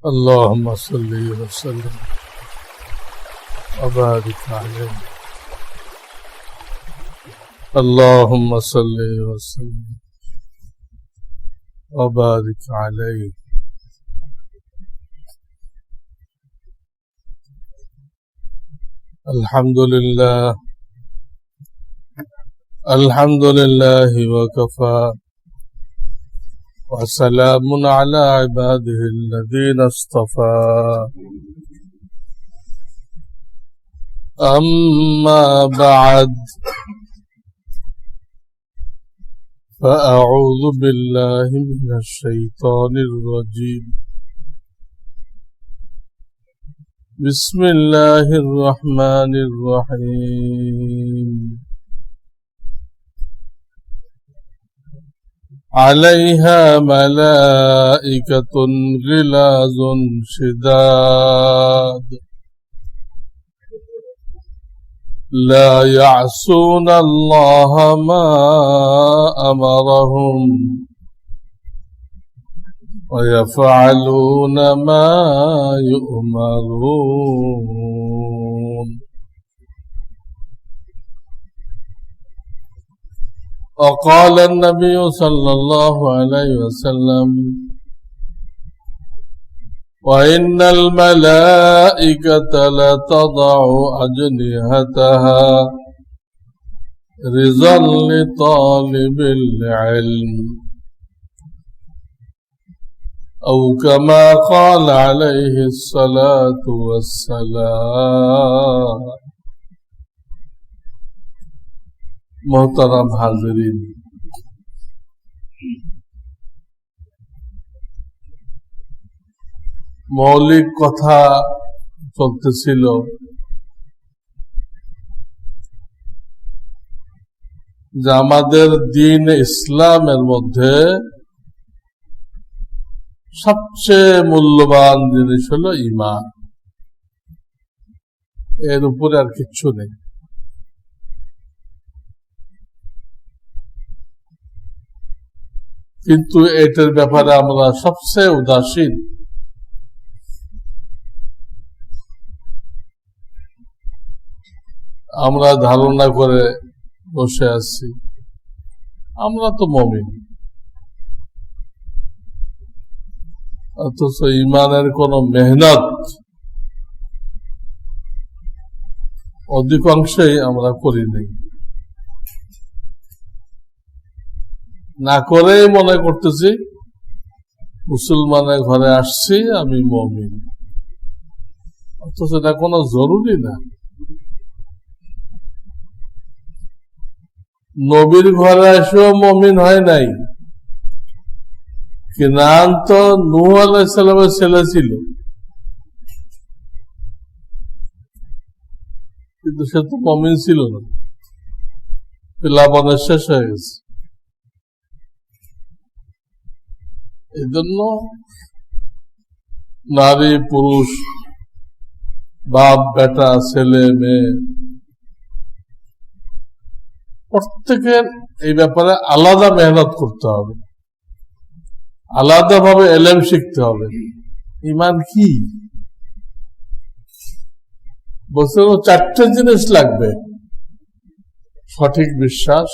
اللهم صل وسلم وبارك عليه. اللهم صل وسلم وبارك عليه. الحمد لله وكفى وسلام على عباده الذين اصطفى. أما بعد، فأعوذ بالله من الشيطان الرجيم. بسم الله الرحمن الرحيم. عليها ملائكة غلاظ شداد لا يعصون الله ما أمرهم ويفعلون ما يؤمرون. وقال النبي صلى الله عليه وسلم: وإن الملائكة لتضع أجنحتها رضا لطالب العلم، أو كما قال عليه الصلاة والسلام. मोहतरम हाजिरीन, মৌলিক কথা চলতেছিল যে আমাদের দ্বীন ইসলামের মধ্যে সবচেয়ে মূল্যবান জিনিস হলো ঈমান। এর উপরে আর কিচ্ছু নেই। কিন্তু এটার ব্যাপারে আমরা সবচেয়ে উদাসীন। আমরা ধারণা করে বসে আছি আমরা তো মুমিন, অথচ ঈমানের কোন মেহনত অধিকাংশই আমরা করিনি। না করেই মনে করতেছি মুসলমানের ঘরে আসছি, আমি মুমিন, অথচ এটা কোনো জরুরি না। নবীর ঘরে এসেও মুমিন হয় নাই। কিনান তো নূহ আলাইহিস সালামের ছেলে ছিল, কিন্তু সে তো মুমিন ছিল না, প্লাবনের শেষ হয়ে গেছে। এই জন্য নারী পুরুষ, বাপ বেটা, ছেলে মেয়ে, প্রত্যেকের এই ব্যাপারে আলাদা মেহনত করতে হবে, আলাদাভাবে এলেম শিখতে হবে। ঈমান কি? বলতে চারটে জিনিস লাগবে: সঠিক বিশ্বাস,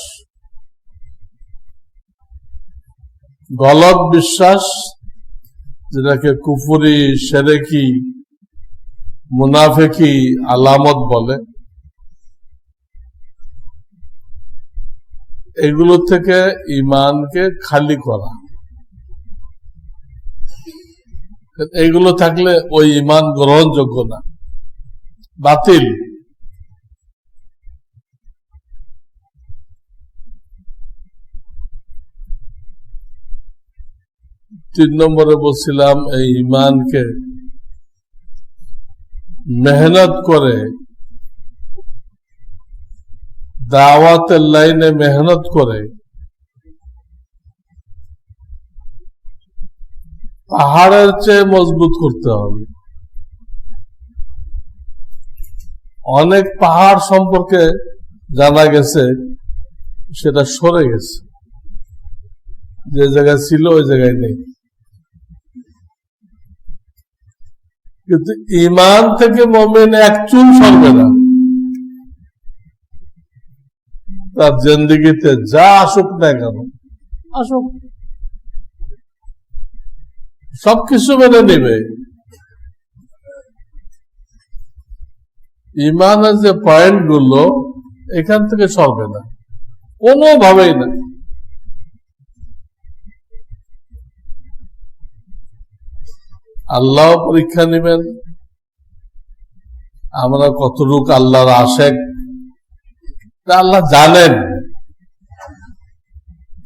গলত বিশ্বাস যেটাকে কুফরি, শিরকি, মুনাফিকি আলামত বলে, এগুলো থেকে ঈমানকে খালি করা। এইগুলো থাকলে ওই ঈমান গ্রহণযোগ্য না, বাতিল। তিন নম্বরে বলছিলাম এই ঈমানকে মেহনত করে, দাওয়াতের লাইনে মেহনত করে পাহাড়ের চেয়ে মজবুত করতে হবে। অনেক পাহাড় সম্পর্কে জানা গেছে সেটা সরে গেছে, যে জায়গায় ছিল ওই জায়গায় নেই। কিন্তু ঈমান থেকে মুমিন এক চুল সরবে না। তার জিন্দেগিতে যা আসুক না কেন, আসুক, সবকিছু মেনে নেবে। ঈমানের যে পয়েন্ট গুলো এখান থেকে সরবে না, কোনোভাবেই না। আল্লাহ পরীক্ষা নেবেন আমরা কতটুকু আল্লাহর আশেক, আল্লাহ জানেন,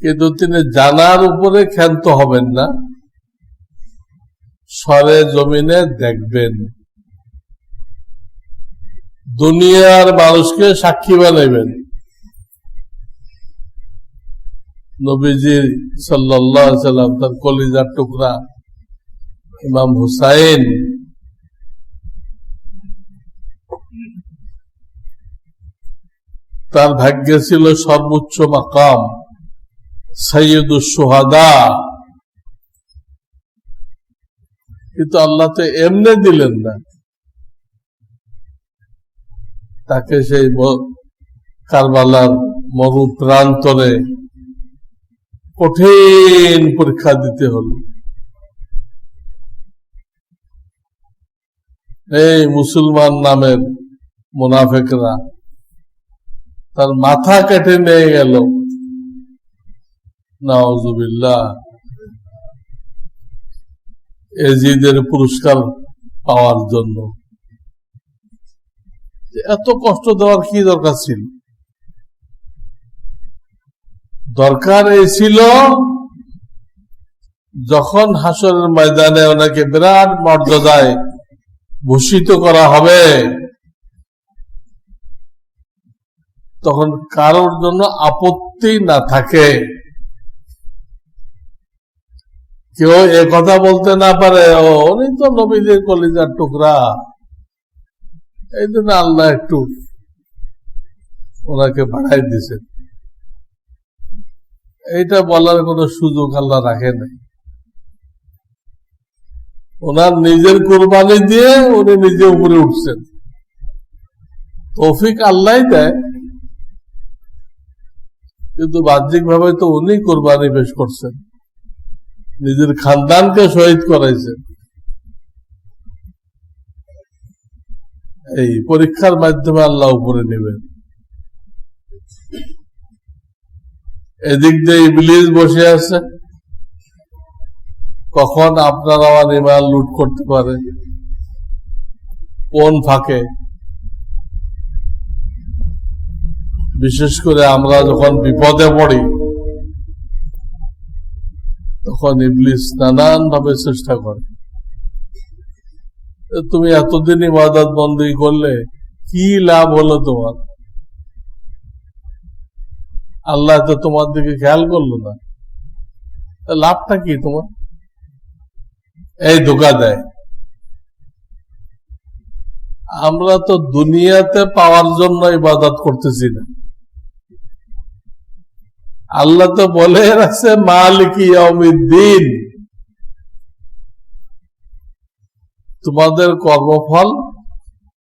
কিন্তু তিনি জানার উপরে ক্ষান্ত হবেন না, সরে জমিনে দেখবেন, দুনিয়ার মানুষকে সাক্ষী বানাইবেন। নবীজি সাল্লাল্লাহু আলাইহি ওয়াসাল্লাম তার কলিজার টুকরা ইমাম হুসাইন তার ভাগ্যে ছিল সর্বোচ্চ মাকাম সাইয়্যিদুশ শুহাদা, কিন্তু আল্লাহ তো এমনি দিলেন না, তাকে সেই কারবালার মরু প্রান্তরে কঠিন পরীক্ষা দিতে হল। এই মুসলমান নামের মুনাফিকরা তার মাথা কেটে নিয়ে গেল, নাউজুবিল্লাহ, এজিদের পুরস্কার পাওয়ার জন্য। এত কষ্ট দেওয়ার কি দরকার ছিল? দরকার এই ছিল যখন হাসরের ময়দানে ওনাকে বিরাট মর্যাদায় ভূষিত করা হবে, তখন কারোর জন্য আপত্তি না থাকে, কেউ এ কথা বলতে না পারে, উনি তো নবীদের কলিজার টুকরা, এই জন্য আল্লাহ একটু ওনাকে বাড়াই দিছে। এইটা বলার কোন সুযোগ আল্লাহ রাখে নাই। ওনার নিজের কোরবানি দিয়ে উনি নিজে উপরে উঠছেন, তৌফিক আল্লাহ দেয়, কিন্তু বাহ্যিক ভাবে তো উনি কোরবানি পেশ করছেন, নিজের খানদানকে শহীদ করাইছেন। এই পরীক্ষার মাধ্যমে আল্লাহ উপরে নেবেন। এদিক দিয়ে ইবলিস বসে আছে, কখন আপনার আমার ঈমান লুট করতে পারে, কোন ফাঁকে। বিশেষ করে আমরা যখন বিপদে পড়ি তখন ইবলিস নানান ভাবে চেষ্টা করে, তুমি এতদিন ইবাদত বন্দী করলে কি লাভ হলো তোমার? আল্লাহ তো তোমার দিকে খেয়াল করলো না, লাভটা কি তোমার? এই ধোঁকা দেয়। আমরা তো দুনিয়াতে পাওয়ার জন্য ইবাদত করতেছি না, আল্লাহ তো বলে রাখছে মালিকি ইয়াউমিদ্দিন, তোমাদের কর্মফল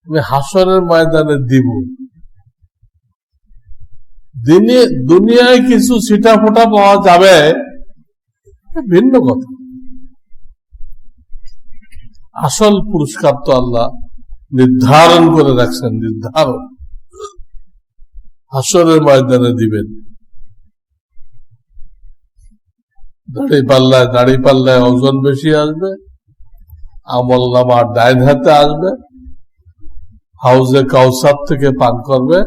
আমি হাসরের ময়দানে দিব। দুনিয়ায় কিছু ছিটা ফোটা পাওয়া যাবে, ভিন্ন কথা, আসল পুরস্কার তো আল্লাহ নির্ধারণ করে রাখছেন, নির্ধারণ হাসরের ময়দানে দিবেন। দাড়ি পাল্লায় ওজন বেশি আসবে, আমল নামা ডাইন হাতে আসবে, হাউজে কাউসার থেকে পান করবে,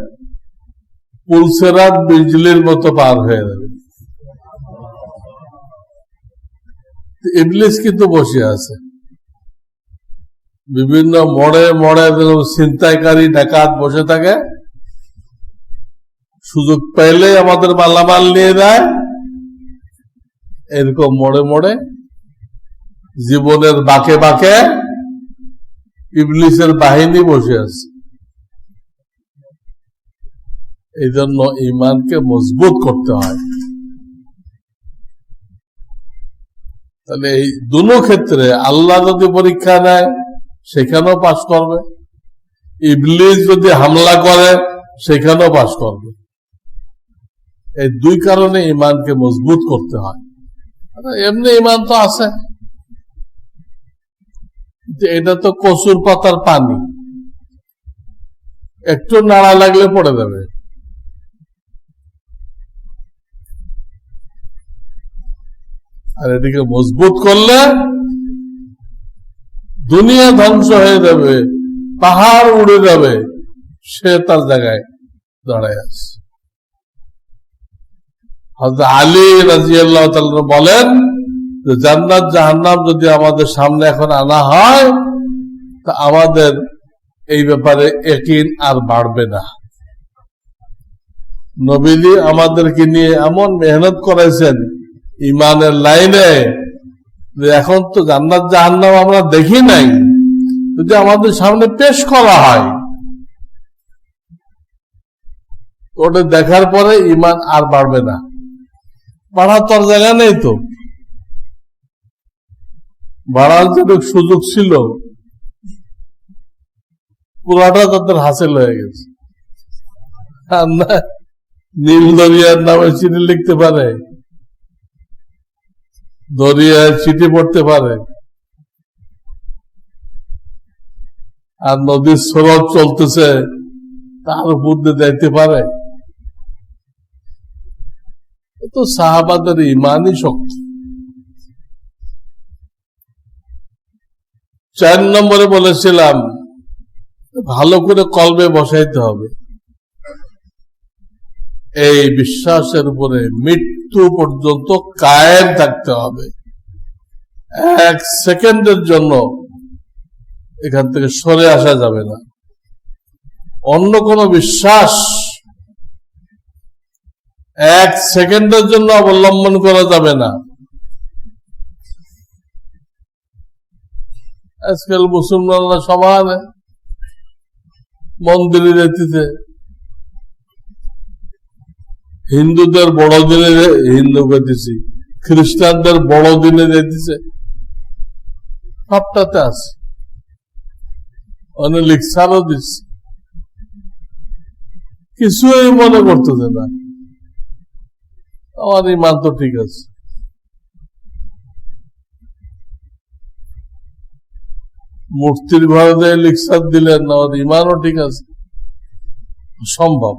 পুলসেরাত বিজলির মতো পার হয়ে যাবে। ইবলিস কিন্তু বসে আছে বিভিন্ন মোড়ে মোড়ে, ছিনতাইকারী ডাকাত বসে থাকে, সুযোগ পেলে আমাদের মালামাল নিয়ে যায়। এরকম মোড়ে মোড়ে জীবনের বাঁকে বাঁকে ইবলিসের বাহিনী বসে আছে। এই জন্য ঈমানকে মজবুত করতে হয়। তাহলে এই দুটো ক্ষেত্রে আল্লাহ যদি পরীক্ষা নেয় সেখানেও পাশ করবে, ইবলিস যদি হামলা করে সেখানেও পাশ করবে। এই দুই কারণে ইমানকে মজবুত করতে হয়। এমনি ইমান তো আছে, এটা তো কচুর পাতার পানি, একটু নাড়া লাগলে পড়ে যাবে। আর এটিকে মজবুত করলে দুনিয়া ধ্বংস হয়ে যাবে, পাহাড় উড়ে যাবে, সে তার জায়গায় দাঁড়ায় আছে। হযরত আলী রাদিয়াল্লাহু তাআলা বলেন যে জান্নাত জাহান্নাম যদি আমাদের সামনে এখন আনা হয় তা আমাদের এই ব্যাপারে ইয়াকিন আর বাড়বে না। নবীজি আমাদেরকে নিয়ে এমন মেহনত করেছেন ইমানের লাইনে যে এখন তো জান্নাত জাহান্নাম আমরা দেখি নাই, যদি আমাদের সামনে পেশ করা হয় ওটা দেখার পরে ইমান আর বাড়বে না। বাড়ার তোর জায়গা নেই তো, বাড়ার যেটুকু সুযোগ ছিল পুরাটা তাদের হাসিল হয়ে গেছে। নীল দরিয়ার নামে চিঠি লিখতে পারে, দরিয়ায় চিঠি পড়তে পারে, আর নদীর স্রোত চলতেছে তার উপর দিয়ে যাইতে পারে। তো সাহাবাদের ইমানই শক্তি। 4 নম্বরে বলেছিলাম ভালো করে কলবে বসাইতে হবে, এই বিশ্বাসের উপরে মৃত্যু পর্যন্ত কায়েম থাকতে হবে। 1 সেকেন্ডের জন্য এখান থেকে সরে আসা যাবে না। অন্য কোন বিশ্বাস 1 সেকেন্ডের জন্য অবলম্বন করা যাবে না। আজকাল মুসলমানরা সমান মন্দিরে যেতেছে, হিন্দুদের বড়দিনে হিন্দু পেতেছি, খ্রিস্টানদের বড়দিনে যেতেছে, সবটাতে আছে, অনেক লিখসারও দিচ্ছে, কিছুই মনে করতেছে না। আমার ইমান তো ঠিক আছে। মূর্তির ঘরে দিয়ে লিখসার দিলেন না, আমার ইমানও ঠিক আছে, সম্ভব।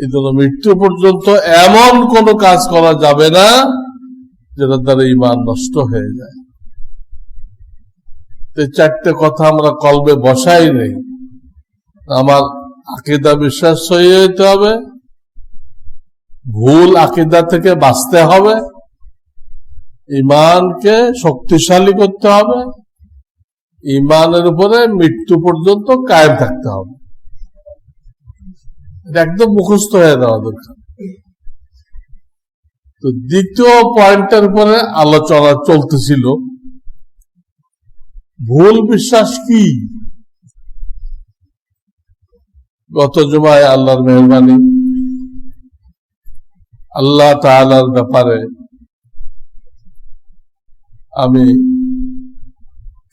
এই জন্য মৃত্যু পর্যন্ত এমন কোন কাজ করা যাবে না যেটা দ্বারা ইমান নষ্ট হয়ে যায়। 4টে কথা আমরা কলবে বসাই নেই। আমার আকীদা বিশ্বাস সহি হইতে হবে, ভুল আকীদা থেকে বাঁচতে হবে, ইমানকে শক্তিশালী করতে হবে, ইমানের উপরে মৃত্যু পর্যন্ত কায়েম থাকতে হবে। একদম মুখস্থ হয়ে দেওয়া দরকার। তো দ্বিতীয় পয়েন্টের উপরে আলোচনা চলতেছিল, ভুল বিশ্বাস কি। গত জুমায় আল্লাহর মেহরবানি আল্লাহ তাআলার ব্যাপারে আমি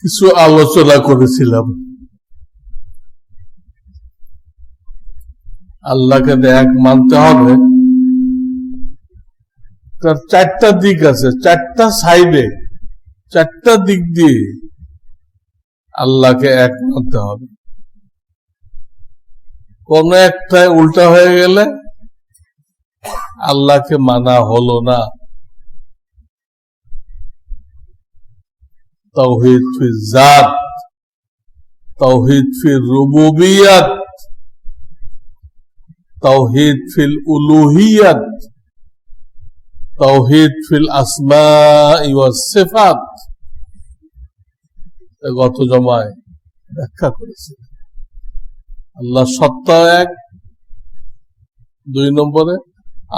কিছু আলোচনা করেছিলাম। আল্লাহকে এক মানতে হবে, তার 4টা দিক আছে, 4টা সাইডে, 4টা দিক দিয়ে আল্লাহকে এক মানতে হবে। কোন একটাই উল্টা হয়ে গেলে আল্লাহকে মানা হলো না। তাওহীদ ফিল জাত, তাওহীদ ফিল রুবুবিয়্যাত, তাওহীদ ফিল উলুহিয়্যাত, তাওহীদ ফিল আসমাই ওয়াস সিফাত। গত জমায় ব্যাখ্যা করেছি আল্লাহ সত্তা এক। 2 নম্বরে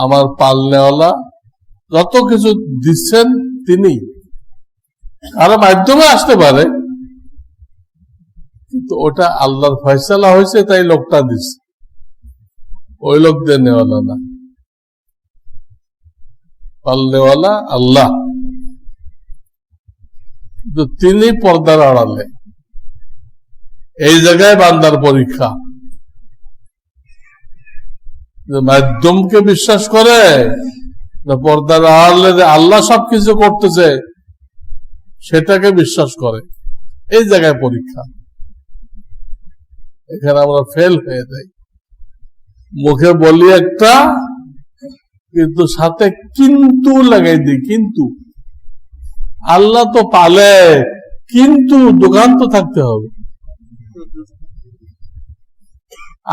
আমার পালনেওয়ালা, যত কিছু দিচ্ছেন তিনি, কারো মাধ্যমে আসতে পারে কিন্তু ওটা আল্লাহর ফয়সালা হয়েছে তাই লোকটা দিচ্ছে, ওই লোক দেনেওয়ালা না। পালনেওয়ালা আল্লাহ। কিন্তু তিনি পর্দার আড়ালে। এই জায়গায় বান্দার পরীক্ষা। মাধ্যমকে বিশ্বাস করে না পর্দার আড়ালে আল্লাহ সবকিছু করতেছে সেটাকে বিশ্বাস করে, এই জায়গায় পরীক্ষা। এখানে আমরা ফেল হয়ে যাই। মুখে বলি একটা, কিন্তু সাথে কিন্তু লাগাই দিই। কিন্তু আল্লাহ তো পালে, কিন্তু দোকান তো থাকতে হবে।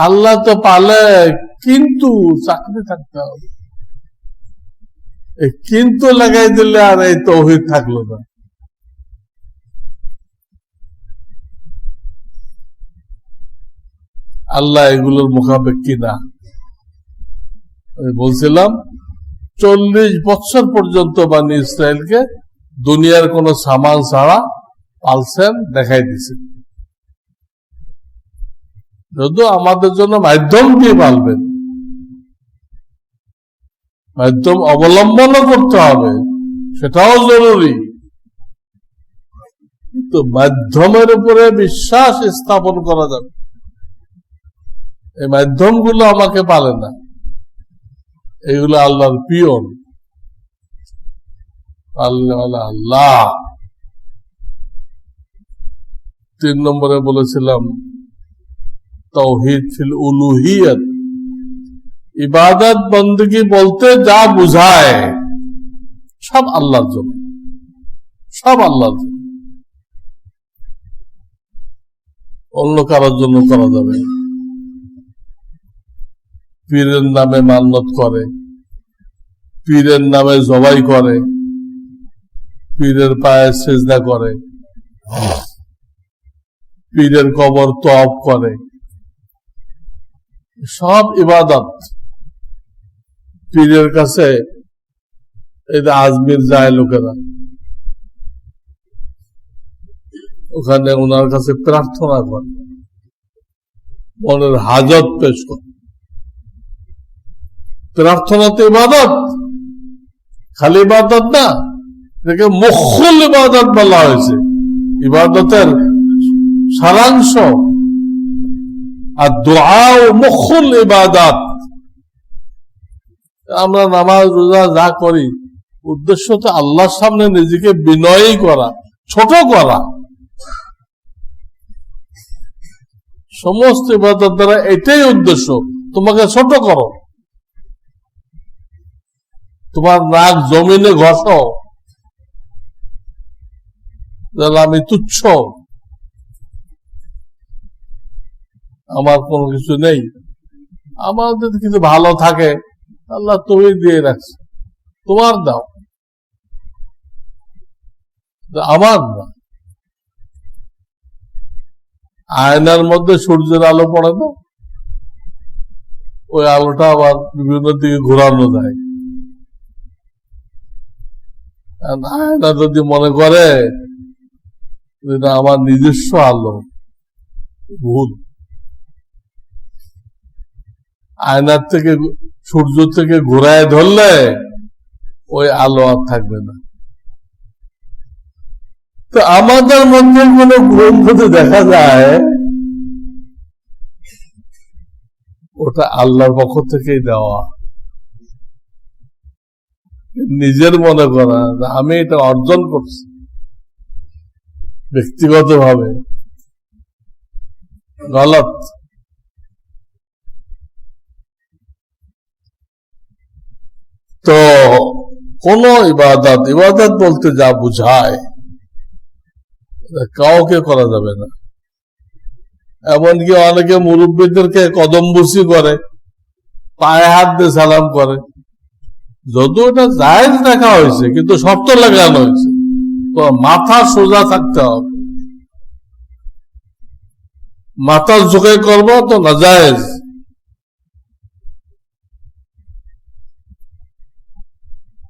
আল্লাহ তো পালে, কিন্তু চাকরি থাকতে হবে। কিন্তু লাগাই দিলে আর এই তৌহিদ থাকলো না। আল্লাহ এগুলোর মুখাপেক্ষী না। আমি বলছিলাম 40 বছর পর্যন্ত বানি ইসরায়েলকে দুনিয়ার কোন সামান ছাড়া পালছেন, দেখাই দিছেন। যদিও আমাদের জন্য মাধ্যম দিয়ে পালবেন, মাধ্যম অবলম্বনও করতে হবে, সেটাও জরুরি। কিন্তু মাধ্যমের উপরে বিশ্বাস স্থাপন করা যাবে। এই মাধ্যমগুলো আমাকে পালে না, এগুলো আল্লাহর পিয়ন। আল্লাহ 3 নম্বরে বলেছিলাম তাওহীদ ফিল উলুহিয়ত, ইবাদত বندگی বলতে যা বুঝায় সব আল্লাহর জন্য, সব আল্লাহর জন্য, অন্য কারোর জন্য করা যাবে না। পীরের নামে মান্নত করে, পীরের নামে জবাই করে, পীরের পায়ে সেজদা করে, পীরের কবর তওয়াব করে, সব ইবাদত। পীরের কাছে এই যে আজমির যায় লোকেরা, ওখানে ওনার কাছে প্রার্থনা করে, মনের হাজত পেশ করে। প্রার্থনা তো ইবাদত, খালি ইবাদত না, এটাকে মুখুল ইবাদত বলা হয়েছে, ইবাদতের সারাংশ। আর দোয়া ও মুখুল ইবাদত। আমরা নামাজ রোজা যা করি, উদ্দেশ্য তো আল্লাহর সামনে নিজেকে বিনয়ী করা, ছোট করা। সমস্ত ইবাদত দ্বারা এটাই উদ্দেশ্য, তোমাকে ছোট করো। তোমার নাক জমিনে ঘষো, আমি তুচ্ছ, আমার কোনো কিছু নেই। আমার যদি কিছু ভালো থাকে আল্লাহ তুমি দিয়ে রাখছো, তোমার দাও, আমার না। আয়নার মধ্যে সূর্যের আলো পড়ে না, ওই আলোটা আবার বিভিন্ন দিকে ঘোরানো যায়। আয়না যদি মনে করে এটা আমার নিজস্ব আলো, ভুল। আয়নার থেকে, সূর্য থেকে ঘোরায় ধরলে ওই আলো আর থাকবে না। তো আমাদের মধ্যে কোন গুণ যদি দেখা যায়, ওটা আল্লাহর পক্ষ থেকেই দেওয়া। নিজের মনে করা আমি এটা অর্জন করছি ব্যক্তিগত ভাবে, গলত। তো কোন ইবাদত, ইবাদত বলতে যা বুঝায় কাউকে করা যাবে না। এমনকি অনেকে মুরব্বীদেরকে কদমবুসি করে, পায়ে হাত দিয়ে সালাম করে। যদিও এটা জায়েজ রাখা হয়েছে, কিন্তু শর্ত লাগানো হয়েছে, তো মাথা সোজা থাকতে হবে। মাথা ঝুঁকে করবো তো না জায়েজ।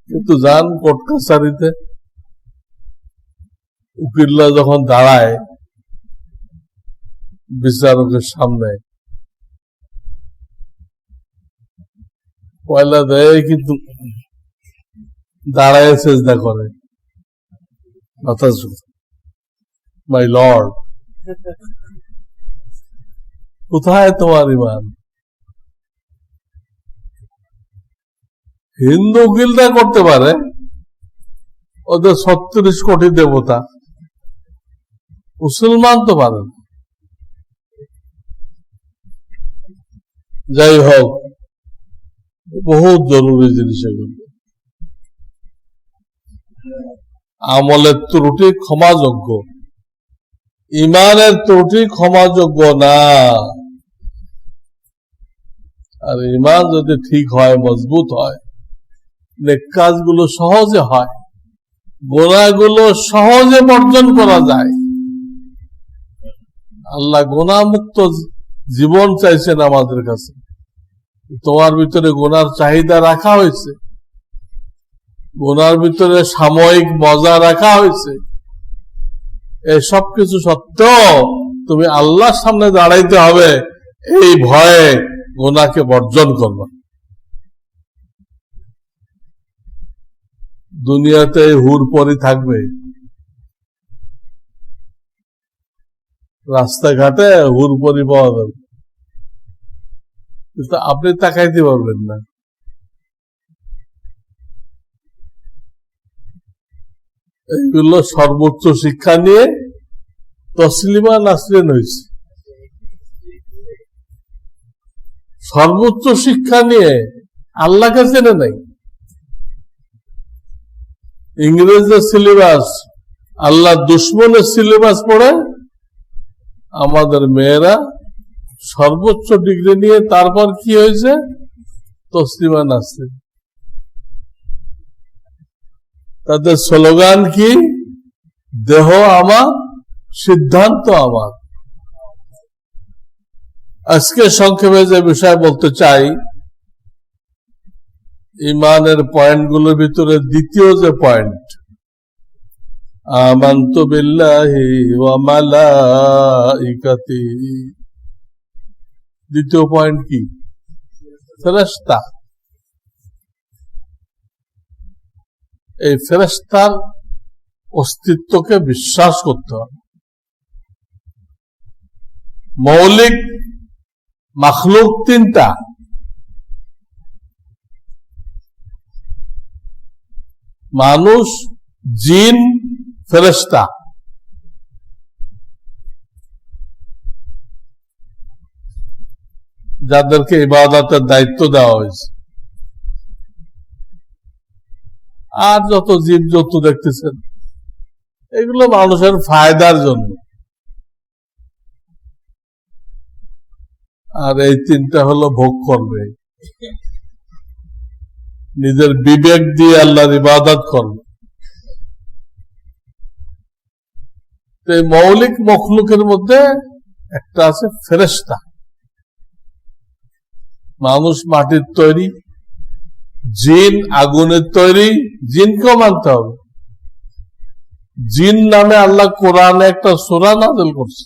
কিন্তু যান কোর্ট কাছারিতে, উকিলরা যখন দাঁড়ায় বিচারকের সামনে, পয়লা দেয় কিন্তু দাঁড়ায় সেজদা করে, মাথা ঝুঁকে। মাই লর্ড, কোথায় তোমার ইমান? হিন্দু গিল্ডা করতে পারে, ওদের 36 কোটি দেবতা, মুসলমান তো পারে না। যাই হোক, বহুত জরুরি জিনিস এগুলো। আমলের ত্রুটি ক্ষমাযোগ্য, ইমানের ত্রুটি ক্ষমাযোগ্য না। আর ইমান যদি ঠিক হয়, মজবুত হয়, নেক কাজগুলো সহজে হয়, গুনাহগুলো সহজে বর্জন করা যায়। আল্লাহ গুনাহমুক্ত জীবন চাইছেন আমাদের কাছে। তোমার ভিতরে গুনার চাহিদা রাখা হয়েছে, গুনার ভিতরে সাময়িক মজা রাখা হয়েছে। এই সব কিছু সত্ত্বেও তুমি আল্লাহর সামনে দাঁড়াইতে হবে এই ভয়ে গুনাহকে বর্জন করবা। দুনিয়াতে হুর পরি থাকবে, রাস্তাঘাটে হুর পরি পাওয়া যাবে, কিন্তু আপনি তাকাইতে পারবেন না। এইগুলো সর্বোচ্চ শিক্ষা নিয়ে তসলিমা নাসরিন হয়েছে। সর্বোচ্চ শিক্ষা নিয়ে আল্লাহকে চেনে নাই। ইংরেজদের সিলেবাস, আল্লাহ দুশ্মনের সিলেবাস পড়ে আমাদের মেয়েরা সর্বোচ্চ ডিগ্রি নিয়ে তারপর কি হয়েছে? তসলিমা নাসরিন। তাদের স্লোগান কি? দেহ আমার, সিদ্ধান্ত আমার। আজকে সংক্ষেপে যে বিষয় বলতে চাই, ইমানের পয়েন্টগুলোর ভিতরে দ্বিতীয় যে পয়েন্ট, আমানতু বিল্লাহি ওয়া মালাইকাতিহি, দ্বিতীয় পয়েন্ট কি? ফেরেশতা। এই ফেরেশতার অস্তিত্বকে বিশ্বাস করতে হবে। মৌলিক মাখলুক তিনটা: মানুষ, জিন, ফেরেশতা। যাদেরকে ইবাদতের দায়িত্ব দেওয়া হয়েছে। আর যত জীবজন্তু দেখতেছেন, এগুলো মানুষের ফায়দার জন্য। আর এই তিনটা হলো ভোগ করবে, নিজের বিবেক দিয়ে আল্লাহর ইবাদত করবে। এই মৌলিক মখলুকের মধ্যে একটা আছে ফেরেশতা। মানুষ মাটির তৈরি, জিন আগুনের তৈরি। জিনকেও মানতে হবে। জিন নামে আল্লাহ কোরআনে একটা সূরা নাযিল করছে।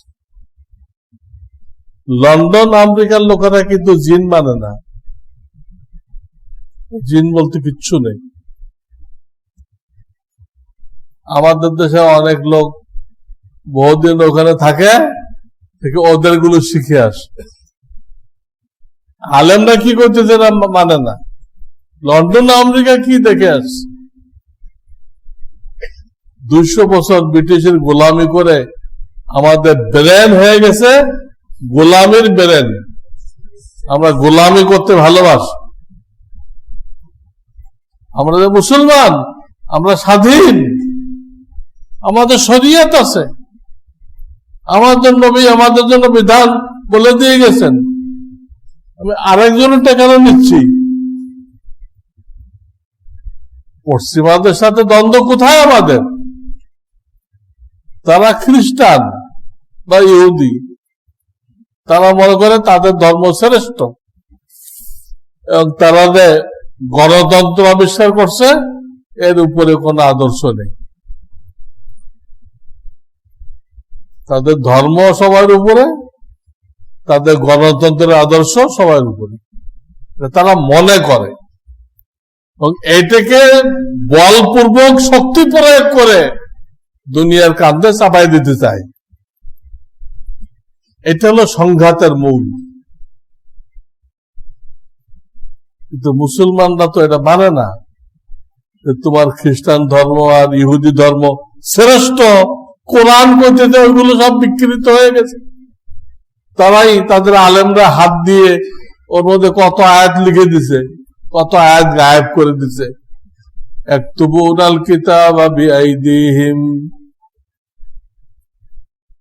লন্ডন আমেরিকার লোকেরা কিন্তু জিন মানে না, জিন বলতে কিচ্ছু নেই। আমাদের দেশে অনেক লোক বহুদিন ওখানে থাকে, থেকে ওদের গুলো শিখে আসে। আলেমরা কি করতেছে না মানে না, লন্ডন আমেরিকা কি দেখে আসছে। 200 বছর ব্রিটিশের গোলামি করে আমাদের ব্রেন হয়ে গেছে গোলামির ব্রেন। আমরা গোলামি করতে ভালোবাসি। আমরা যে মুসলমান, আমরা স্বাধীন, আমাদের শরীয়ত আছে, আমাদের নবী আমাদের জন্য বিধান বলে দিয়ে গেছেন। আমি আরেকজনেরটা কেন নিচ্ছি? পশ্চিমাদের সাথে দ্বন্দ্ব কোথায় আমাদের? তারা খ্রিস্টান বা ইহুদি, তারা মনে করে তাদের ধর্ম শ্রেষ্ঠ, এবং তারা যে গণতন্ত্র আবিষ্কার করছে, এর উপরে কোনো আদর্শ নেই। তাদের ধর্ম সবার উপরে, তাদের গণতন্ত্রের আদর্শ সবার উপরে, তারা মনে করে, এবং এটাকে বলপূর্বক শক্তি প্রয়োগ করে দুনিয়ার কাঁধে চাপাই দিতে চায়। এটা হলো সংঘাতের মূল। কিন্তু মুসলমানরা তো এটা মানে না যে তোমার খ্রিস্টান ধর্ম আর ইহুদি ধর্ম শ্রেষ্ঠ। কোরআন কইতে ওইগুলো সব বিকৃত হয়ে গেছে। তারাই তাদের আলেমরা হাত দিয়ে ওর মধ্যে কত আয়াত লিখে দিছে, কত আয়াত গায়েব করে দিছে। একতুবুনাল কিতাবা বিআইদিহিম।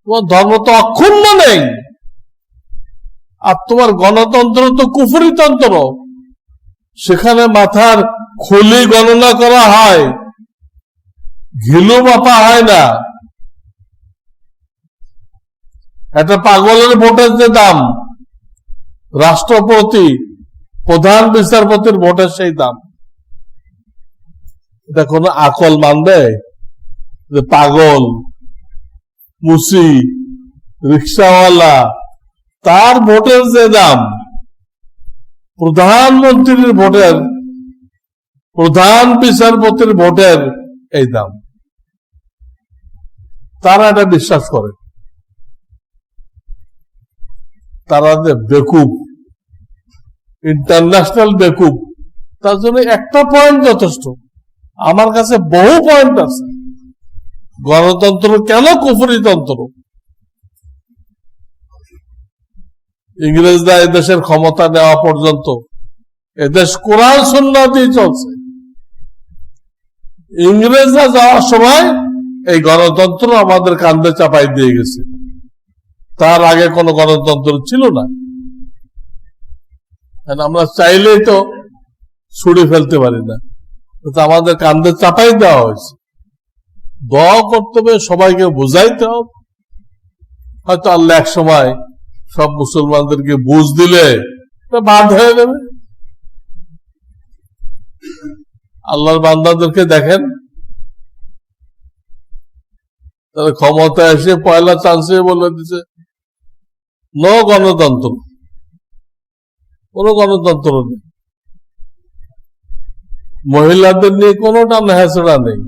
তোমার ধর্ম তো অক্ষুণ্ণ নেই, আর তোমার গণতন্ত্র তো কুফরি তন্ত্র। সেখানে মাথার খুলি গণনা করা হয়, ঘিলু মাপা হয় না। একটা পাগলের ভোটের যে দাম, রাষ্ট্রপতি প্রধান বিচারপতির ভোটের সেই দাম। এটা কোন আকল মানবে যে পাগল মুসি রিক্সাওয়ালা তার ভোটের যে দাম, প্রধানমন্ত্রীর ভোটের, প্রধান বিচারপতির ভোটের এই দাম? তারা এটা বিশ্বাস করে। তারা যে বেকুব, ইন্টারন্যাশনাল বেকুব। তার জন্য একটা পয়েন্ট যথেষ্ট। আমার কাছে বহু পয়েন্ট আছে। গণতন্ত্র কেন কুফরি তন্ত্র? ইংরেজরা এদেশের ক্ষমতা নেওয়া পর্যন্ত এদেশ কোরআন সুন্নাহ দিয়ে চলছে। ইংরেজরা যাওয়ার সময় এই গণতন্ত্র আমাদের কাঁধে চাপাই দিয়ে গেছে। তার আগে কোন গণতন্ত্র ছিল না। আমরা চাইলেই তো ছুড়ে ফেলতে পারি না, আমাদের কাঁধে চাপাই দেওয়া হয়েছে। দোয়া করতে হবে, সবাইকে বুঝাইতে হবে। হয়তো আল্লাহ এক সময় সব মুসলমানদেরকে বুঝ দিলে বাদ হয়ে যাবে। আল্লাহর বান্দাদেরকে দেখেন, তারা ক্ষমতা এসে পয়লা চান্সে বলে দিছে নো গণতন্ত্র, কোন গণতন্ত্র নেই। মহিলাদের নিয়ে কোনো টানাহেঁচড়া নেই।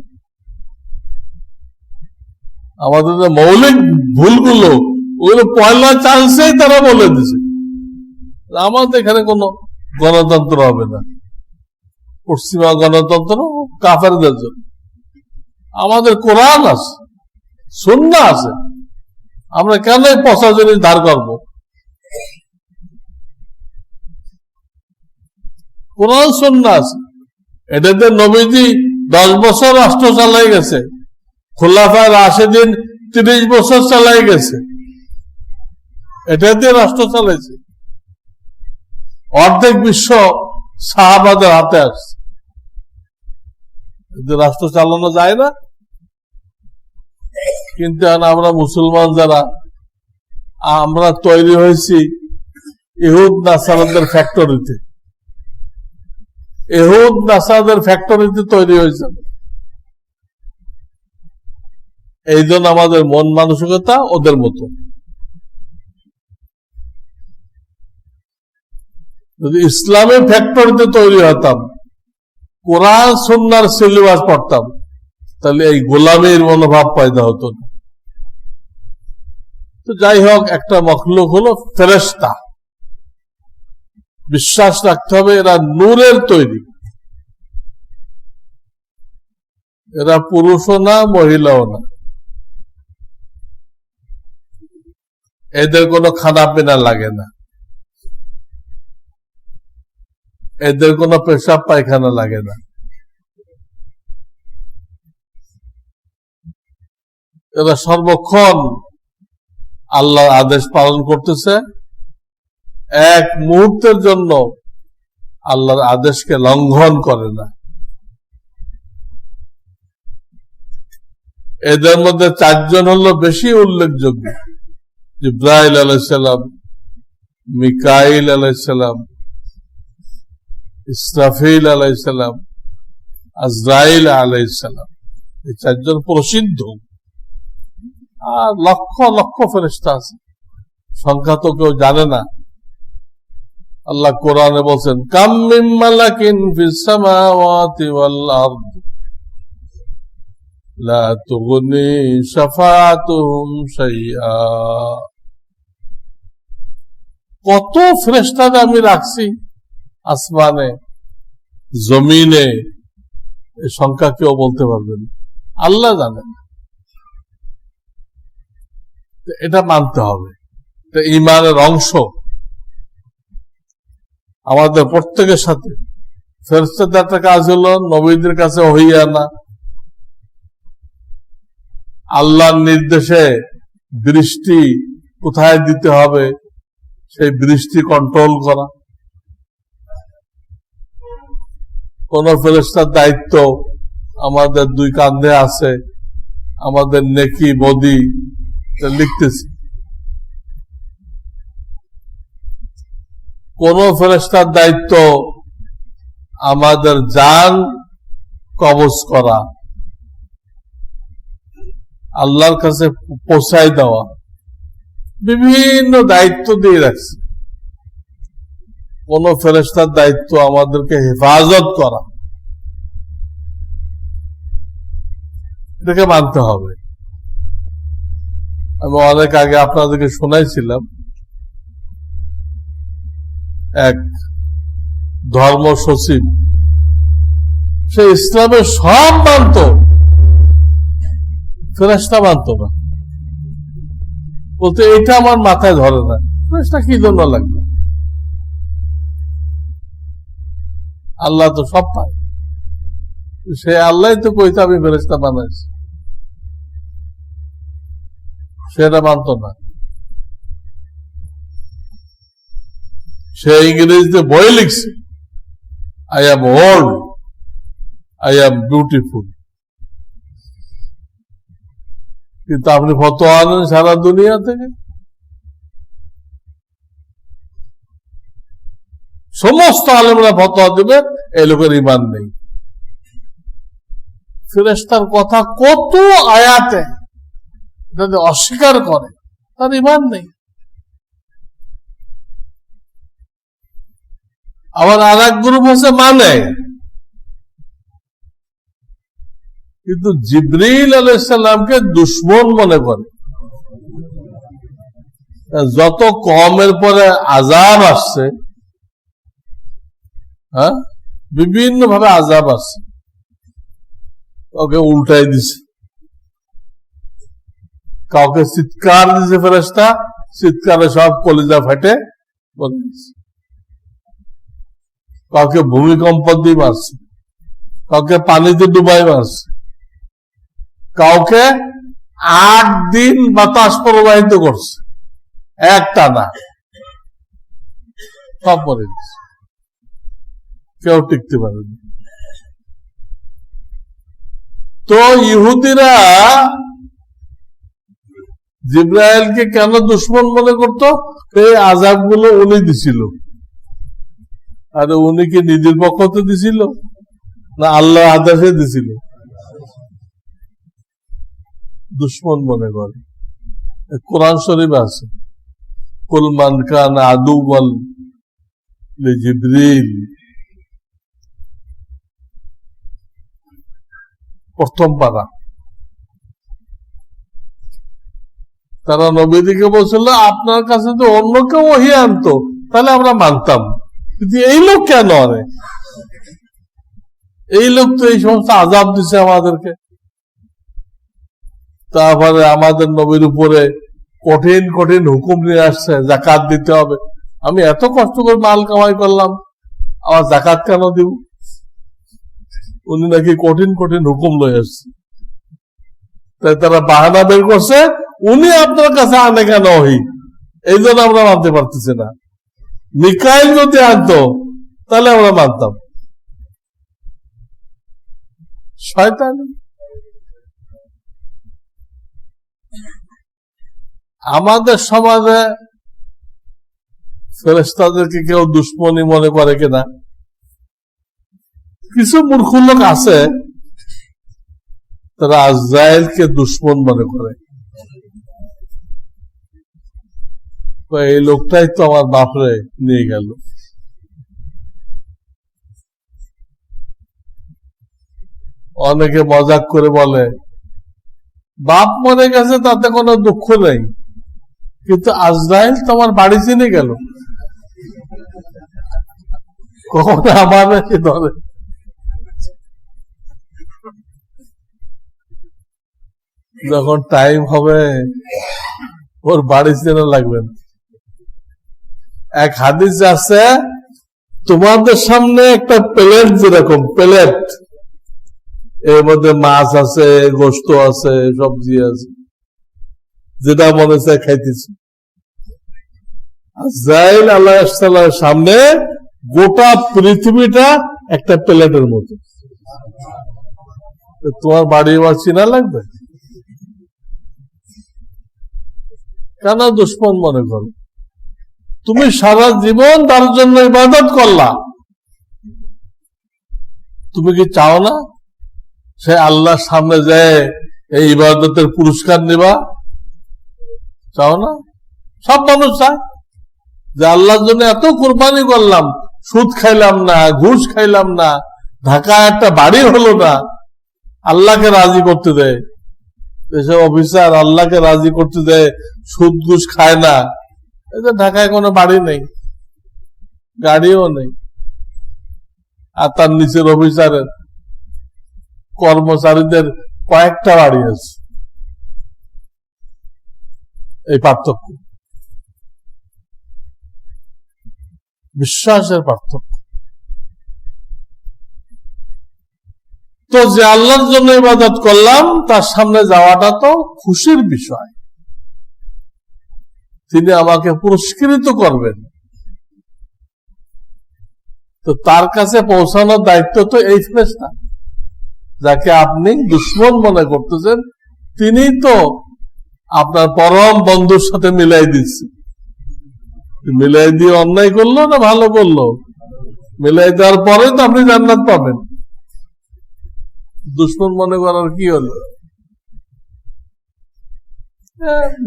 আমাদের যে মৌলিক ভুলগুলো, ওগুলো পয়লা চান্সেই তারা বলে দিছে আমাদের এখানে কোনো গণতন্ত্র হবে না। পশ্চিমা গণতন্ত্র কাফেরদের জন্য। আমাদের কোরআন আছে, সুন্নাহ আছে, আমরা কেন পচা জিনিস ধার করব? কোরআন সুন্নাহ আছে। এটাতে নবীজি 10 বছর রাষ্ট্র চালাই গেছে, খুলাফায়ে রাশিদিন 30 বছর চালাই গেছে। এটা দিয়ে রাষ্ট্র চালাইছে। অর্ধেক বিশ্ব সাহাবাদের হাতে আসছে। রাষ্ট্র চালানো যায় না। কিন্তু আমরা মুসলমান যারা, আমরা তৈরি হয়েছি ইহুদ নাসারাদের ফ্যাক্টরিতে। ইহুদ নাসারাদের ফ্যাক্টরিতে তৈরি হয়েছে। এই জন্য আমাদের মন মানসিকতা ওদের মতো। যদি ইসলামী ফ্যাক্টরিতে তৈরি হতাম, কোরআন সুন্নাহর সিলেবাস পড়তাম, তাহলে এই গোলামীর মনোভাব পয়দা হতো না। তো যাই হোক, একটা মখলুক হলো ফেরেশতা। বিশ্বাস রাখতে হবে এরা নূরের তৈরি। এরা পুরুষও না, মহিলাও না। এদের কোনো খানা পিনা লাগে না, এদের কোনো পেশাব পায়খানা লাগে না। এরা সর্বক্ষণ আল্লাহর আদেশ পালন করতেছে, এক মুহূর্তের জন্য আল্লাহর আদেশকে লঙ্ঘন করে না। এদের মধ্যে 4 জন হলো বেশি উল্লেখযোগ্য: জিবরাইল আলাইহিস সালাম, মিকাইল আলাইহিস সালাম, ইসরাফিল আলাইহিস সালাম, আজরাইল আলাইহিস সালাম। এই 4 জন প্রসিদ্ধ। আর লক্ষ লক্ষ ফেরেশতা আছে, সংখ্যা তো কেউ জানে না। আল্লাহ কোরআনে বলছেন, কাম মিন মালাকিন ফিস সামাওয়াতি ওয়াল আরদ লা তুগনি শাফাআতুহুম শাইআ। কত ফেরেশতা আমি রাখছি আসমানে জমিনে, এই সংখ্যা কেউ বলতে পারবেন, আল্লাহ জানেন। এটা মানতে হবে, এটা ঈমানের অংশ আমাদের প্রত্যেকের সাথে। ফেরেশতাদের একটা কাজ হলো নবীদের কাছে ওহী আনা, আল্লাহর নির্দেশে বৃষ্টি কোথায় দিতে হবে সেই বৃষ্টি কন্ট্রোল করা। কোন ফেরেশতার দায়িত্ব আমাদের দুই কাঁধে আছে, আমাদের নেকি বদি লিখতেছি। কোন ফেরেশতার দায়িত্ব আমাদের জান কবজ করা, আল্লাহর কাছে পৌঁছায় দেওয়া, বিভিন্ন দায়িত্ব দিয়ে রাখছে। কোন ফেরেশতার দায়িত্ব আমাদেরকে হেফাজত করা, এটাকে মানতে হবে। আমি অনেক আগে আপনাদেরকে শোনাইছিলাম, এক ধর্ম সচিব, সে ইসলামের সব মানত, ফেরেশতা মানত না। বলতে এটা আমার মাথায় ধরে না, ফেরেশতা কি জন্য লাগবে, আল্লাহ তো সব পায়। সে আল্লাহ তো কইতে আমি ফেরেশতা বানাইছি, সেটা মানত না। সে ইংরেজিতে বই লিখছে, I am old, I am beautiful. কিন্তু আপনি ফতোয়া আনেন সারা দুনিয়া থেকে, সমস্ত আলেমরা ফতোয়া দেবে এই লোকের ঈমান নেই। ফেরেশতার কথা কত আয়াতে যদি অস্বীকার করে তার ঈমান নেই। আবার আর এক গ্রুপ আছে মানে, কিন্তু জিবরিল আলাইহিস সালামকে দুশমন মনে করে। যত কমের পরে আযাব আসছে, হ্যাঁ, বিভিন্ন ভাবে আযাব আসছে, ওকে উল্টাই দিছে। কাউকে চিৎকার দিছে ফেরেশতা, চিৎকারে সব কলিজা ফেটে বলে দিছে। কাউকে ভূমিকম্প দিয়ে মারছে, কাউকে পানিতে ডুবাই মারছে, কাউকে 8 দিন বাতাস প্রবাহিত করছে একটা না, সব মরে গেছে, কেউ টিকতে পারেনি। তো ইহুদিরা জিবরাইলকে কেন দুশমন মনে করত? এই আযাবগুলো উনি দিছিল। আর উনি কি নিজের পক্ষ হতে দিছিল না আল্লাহ আদেশে দিছিল? দুশমন মনে করে। কোরআন শরীফ আছে, কুল মান কানা আদুওয়ান লিজিবরিল, প্রথম পারা। তারা নবীদিকে বলছিল আপনার কাছে তো অন্য কেউ ওহী আনতো তাহলে আমরা মানতাম, কিন্তু এই লোক কেন আনে? এই লোক তো এই সমস্ত আযাব দিছে আমাদেরকে। তারপরে আমাদের নবীর উপরে কঠিন কঠিন হুকুম নিয়ে আসছে, যাকাত দিতে হবে। আমি এত কষ্ট করে মাল কামাই করলাম, আমার যাকাত কেন দিব? উনি নাকি কঠিন কঠিন হুকুম লয়ে আসছে। তাই তারা বাহানা বের করছে, উনি আপনার কাছে আনে কেন ওহী, এই জন্য আমরা মানতে পারতেছি না। মিকাইল যদি আনতো তাহলে আমরা মানতাম। শয়তান। আমাদের সমাজে ফেরেশতাদেরকে কেউ দুশমনী মনে করে কিনা? কিছু মূর্খ লোক আছে, তারা আজরাইলকে দুশমন মনে করে। এই লোকটাই তো আমার বাপরে নিয়ে গেল। অনেকে মজাক করে বলে বাপ মরে গেছে তাতে কোনো দুঃখ নেই, কিন্তু আজরাইল তোমার বাড়ি চিনে গেল। কখন আমার নাকি ধরে। যখন টাইম হবে ওর বাড়ি চেনা লাগবে না। এক হাদিস আছে, তোমাদের সামনে একটা প্লেট, যেরকম প্লেট, এর মধ্যে মাছ আছে, গোশত আছে, সবজি আছে, যেটা মনে চায় খাইতেছি। আজরাইল আলাইহিস সালামের সামনে গোটা পৃথিবীটা একটা প্লেটের মতো। তোমার বাড়ি এবার চিনা লাগবে কেন? দুশ্মন মনে করো। তুমি সারা জীবন তার জন্য ইবাদত করলা, তুমি কি চাও না সে আল্লাহর সামনে যায় এই ইবাদতের পুরস্কার নিবা? চাও না? সব মানুষ চায় যে আল্লাহর জন্য এত কোরবানি করলাম, সুদ খাইলাম না, ঘুষ খাইলাম না, ঢাকায় একটা বাড়ি হলো না, আল্লাহকে রাজি করতে দেয়। এসব অফিসার আল্লাহকে রাজি করতে দেয়, সুদ ঘুষ খায় না, এই যে ঢাকায় কোনো বাড়ি নেই, গাড়িও নেই, আর তার নিচের অফিসারের কর্মচারীদের কয়েকটা বাড়ি আছে। এই পার্থক্য, বিশ্বাসের পার্থক্য। তো যে আল্লাহর জন্য ইবাদত করলাম তার সামনে যাওয়াটা তো খুশির বিষয়, তিনি আমাকে পুরস্কৃত করবেন। তো তার কাছে পৌঁছানোর দায়িত্ব তো এই ফেরেশতা, যাকে আপনি দুশ্মন মনে করতেছেন, তিনি তো আপনার পরম বন্ধুর সাথে মিলাই দিচ্ছে। মিলাই দিয়ে অন্যায় করলো না ভালো করলো? মিলাই দেওয়ার পরে তো আপনি জান্নাত পাবেন। দুশ্মন মনে করার কি হলো?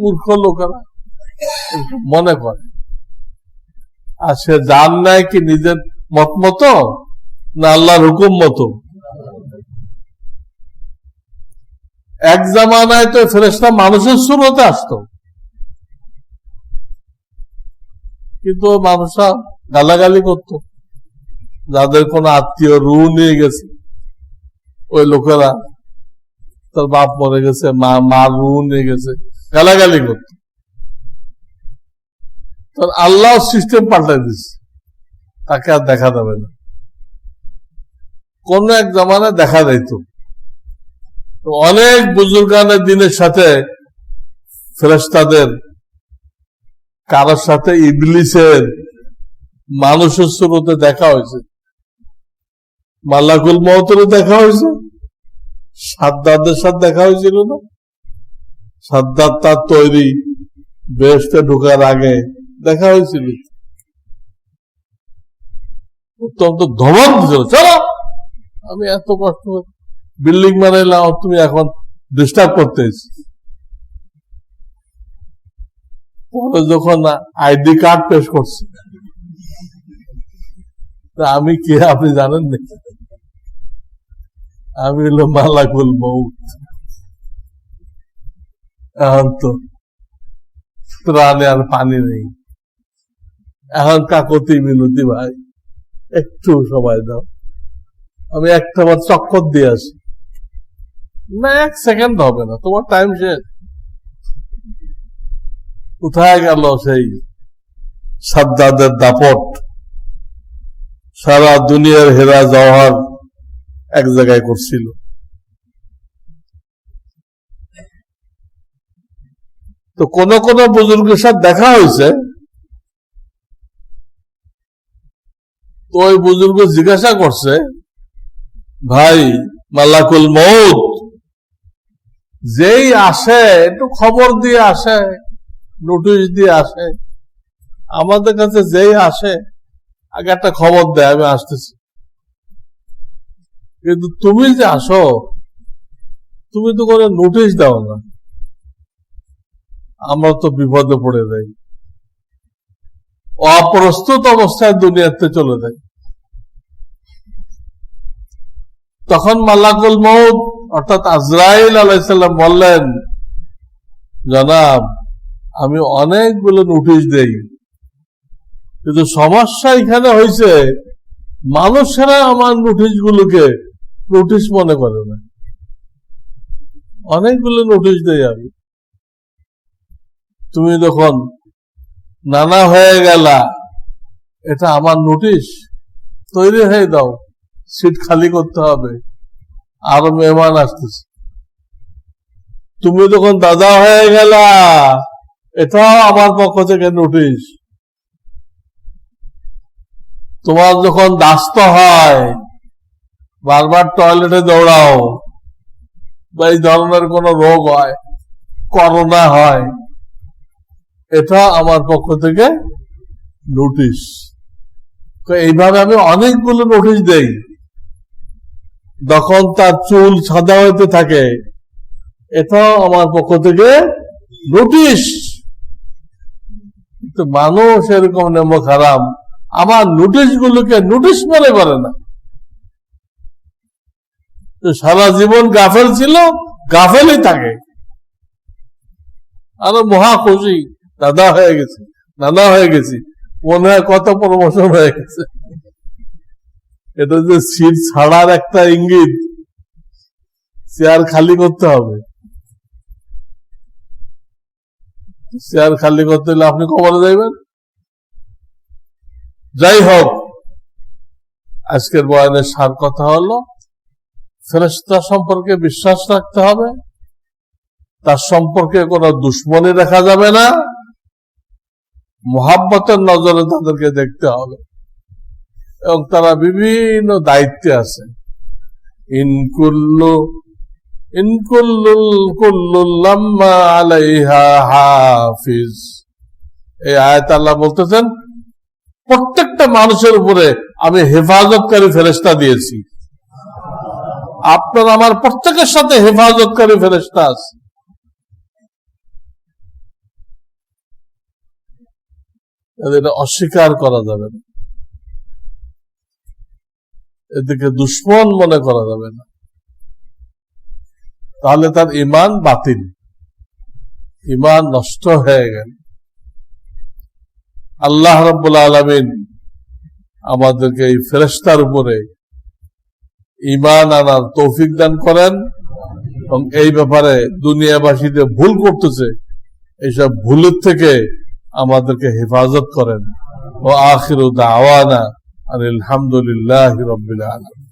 মূর্খ লোকেরা মনে করে। আর সে জান নাই কি নিজের মত মতো না আল্লাহর হুকুম মতো? এক জামানায় তো ফেরেশতা মানুষের সুরতে আসতো, কিন্তু মানুষরা গালাগালি করত। যাদের কোন আত্মীয় রু নিয়ে গেছে, ওই লোকেরা, তার বাপ মরে গেছে, মা রু নিয়ে গেছে, গালাগালি করত। তোর আল্লাহ সিস্টেম পাল্টাই দিচ্ছে, তাকে আর দেখা যাবে না। কোন এক জামানায় দেখা যাইত, অনেক বুজুর্গানের দিনের সাথে ফেরেশতাদের কারোর সাথে ইবলিসের মানুষের সুরতে দেখা হয়েছে, মালাকুল মউতের দেখা হয়েছে, সাদ্দাদের সাথে দেখা হয়েছিল না? সাদ্দাদ তার তৈরি বেহেশতে ঢোকার আগে দেখা হয়েছিল। অত্যন্ত ধমক দিছিল, চলো আমি এত কষ্ট বিল্ডিং বানাইলাম, তুমি এখন ডিস্টার্ব করতে এসেছি। পরে যখন আইডি কার্ড পেশ করছে, আমি কে আপনি জানেন না? আমি হলো মালাকুল মউত। এখন তো প্রাণে আর পানি নেই, এখন কাকতি মিনতি ভাই একটু সময় দাও, আমি একটা বার চক্কর দিয়ে আসি। না, 1 সেকেন্ড হবে না, তোমার টাইম শেষ। কোথায় গেল সেই সাদ্দাদের দাপট? সারা দুনিয়ার হেরা জওহর এক জায়গায় করছিল। তো কোন কোন বুজুর্গের সাথে দেখা হয়েছে, তো ওই বুজুর্গ জিজ্ঞাসা করছে, ভাই মালাকুল মউত যেই আসে একটু খবর দিয়ে আসে, নোটিশ দিয়ে আসে, আমাদের কাছে যেই আসে আগে একটা খবর দেয় আমি আসতেছি, কিন্তু তুমি যে আসো তুমি তো কোনো নোটিশ দাও না, আমরা তো বিপদে পড়ে যাই, অপ্রস্তুত অবস্থায় দুনিয়াতে চলে যায়। তখন মালাকুল মউত অর্থাৎ আজরাইল আলাইহিস সালাম বললেন, জনাব আমি অনেকগুলো নোটিশ দেই, কিন্তু সমস্যা এখানে হয়েছে মানুষেরা আমার নোটিশ গুলোকে নোটিশ মনে করে না। অনেকগুলো নোটিশ দেয় আমি, তুমি যখন নানা হয়ে গেলা, এটা আমার নোটিশ, তৈরি হয়ে দাও, সিট খালি করতে হবে, আরো মেহমান আসতেছে। তুমি যখন দাদা হয়ে গেলা, এটাও আমার পক্ষ থেকে নোটিশ। তোমার যখন দাস্ত হয়, বারবার টয়লেটে দৌড়াও, বা এই ধরনের কোন রোগ হয়, করোনা হয়, এটা আমার পক্ষ থেকে নোটিশ। এইভাবে আমি অনেকগুলো নোটিশ দেই। যখন তার চুল সাদা হইতে থাকে, এটাও আমার পক্ষ থেকে নোটিশ। কিন্তু মানুষ এরকম নেমো খারাপ, আমার নোটিশ গুলোকে নোটিশ মনে করে না। সারা জীবন গাফেল ছিল, গাফেলই থাকে। আরো মহা খুশি, দাদা হয়ে গেছি, নানা হয়ে গেছি, মনে হয় কত প্রমোশন হয়ে গেছে। এটা যে সিট ছাড়ার একটা ইঙ্গিত, চেয়ার খালি করতে হবে। চেয়ার খালি করতে হলে আপনি কবরে যাইবেন। যাই হোক, আজকের বয়ানের সার কথা হলো, ফেরেশতা সম্পর্কে বিশ্বাস রাখতে হবে, তার সম্পর্কে কোনো দুশ্মনী রাখা যাবে না, মুহাব্বতের নজরে তাদেরকে দেখতে হবে, এবং তারা বিভিন্ন দায়িত্বে আছে। ইনকুল্লুল্লাম্মা আলাইহা হাফিজ, এই আয়াত আল্লাহ বলতেছেন, প্রত্যেকটা মানুষের উপরে আমি হেফাজতকারী ফেরেশতা দিয়েছি। আপনার আমার প্রত্যেকের সাথে হেফাজতকারী ফেরেশতা আছে। এটা অস্বীকার করা যাবে না, এদিকে দুশ্মন মনে করা যাবে না, তাহলে তার ঈমান বাতিল, ঈমান নষ্ট হয়ে গেল। আল্লাহ রাব্বুল আলামিন আমাদেরকে এই ফেরেশতার উপরে ঈমান আনার তৌফিক দান করেন, এবং এই ব্যাপারে দুনিয়াবাসীতে ভুল করতেছে, এইসব ভুলের থেকে আমাদেরকে হেফাজত করেন। ও আখিরু দাওয়ানা আলহামদুলিল্লাহি রাব্বিল আলামিন।